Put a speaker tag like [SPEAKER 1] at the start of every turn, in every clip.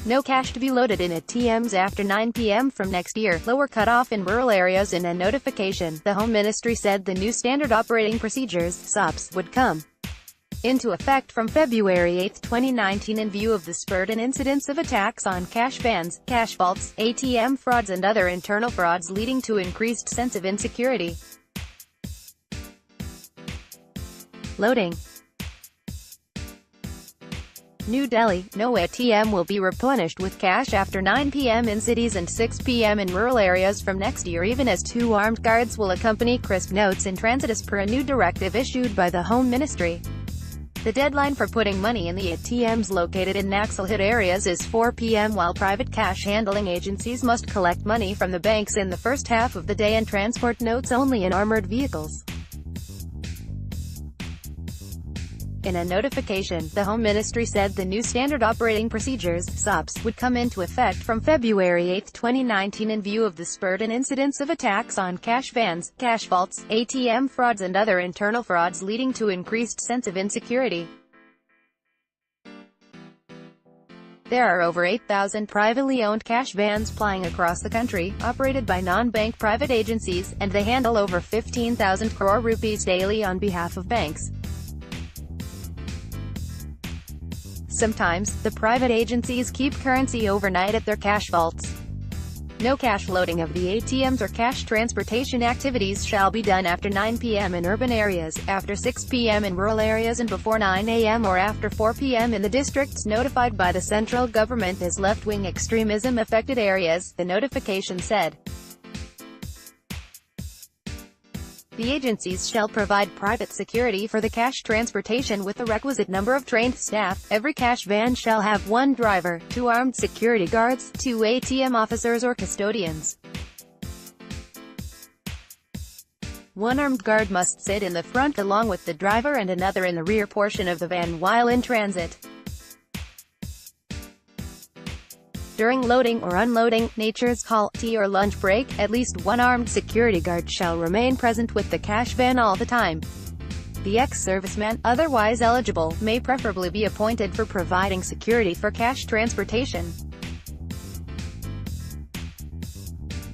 [SPEAKER 1] No cash to be loaded in ATMs after 9 p.m. from next year. Lower cutoff in rural areas. In a notification, the Home Ministry said the new Standard Operating Procedures (SOPs) would come into effect from February 8, 2019 in view of the spurt in incidents of attacks on cash vans, cash vaults, ATM frauds and other internal frauds, leading to increased sense of insecurity. Loading. New Delhi, no ATM will be replenished with cash after 9 p.m. in cities and 6 p.m. in rural areas from next year, even as 2 armed guards will accompany crisp notes in transit as per a new directive issued by the Home Ministry. The deadline for putting money in the ATMs located in Naxal-hit areas is 4 p.m. while private cash handling agencies must collect money from the banks in the first half of the day and transport notes only in armored vehicles. In a notification, the Home Ministry said the new Standard Operating Procedures (SOPs) would come into effect from February 8, 2019 in view of the spurt in incidents of attacks on cash vans, cash vaults, ATM frauds and other internal frauds, leading to increased sense of insecurity. There are over 8,000 privately owned cash vans plying across the country, operated by non-bank private agencies, and they handle over 15,000 crore rupees daily on behalf of banks. Sometimes, the private agencies keep currency overnight at their cash vaults. No cash loading of the ATMs or cash transportation activities shall be done after 9 p.m. in urban areas, after 6 p.m. in rural areas and before 9 a.m. or after 4 p.m. in the districts notified by the central government as left-wing extremism-affected areas, the notification said. The agencies shall provide private security for the cash transportation with the requisite number of trained staff. Every cash van shall have 1 driver, 2 armed security guards, 2 ATM officers or custodians. 1 armed guard must sit in the front along with the driver and another in the rear portion of the van while in transit. During loading or unloading, nature's call, tea or lunch break, at least 1 armed security guard shall remain present with the cash van all the time. The ex-serviceman, otherwise eligible, may preferably be appointed for providing security for cash transportation.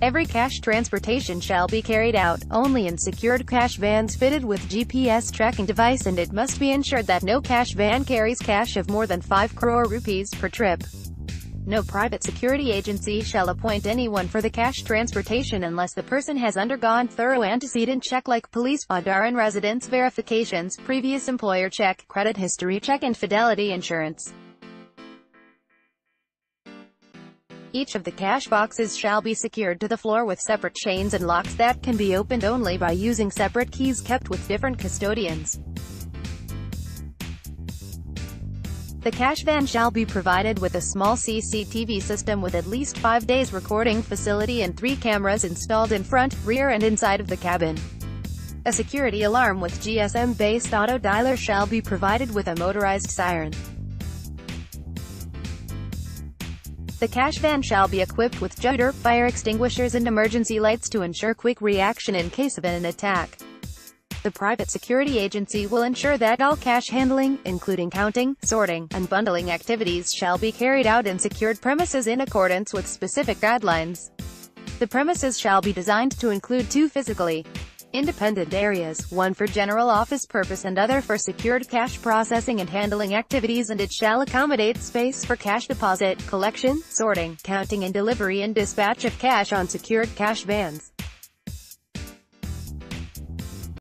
[SPEAKER 1] Every cash transportation shall be carried out only in secured cash vans fitted with GPS tracking device, and it must be ensured that no cash van carries cash of more than 5 crore rupees per trip. No private security agency shall appoint anyone for the cash transportation unless the person has undergone thorough antecedent check like police, Aadhaar and residence verifications, previous employer check, credit history check and fidelity insurance. Each of the cash boxes shall be secured to the floor with separate chains and locks that can be opened only by using separate keys kept with different custodians. The cash van shall be provided with a small CCTV system with at least 5 days recording facility and 3 cameras installed in front, rear and inside of the cabin. A security alarm with GSM-based auto dialer shall be provided with a motorized siren. The cash van shall be equipped with shooter, fire extinguishers and emergency lights to ensure quick reaction in case of an attack. The private security agency will ensure that all cash handling, including counting, sorting, and bundling activities shall be carried out in secured premises in accordance with specific guidelines. The premises shall be designed to include 2 physically independent areas, 1 for general office purpose and other for secured cash processing and handling activities, and it shall accommodate space for cash deposit, collection, sorting, counting and delivery and dispatch of cash on secured cash vans.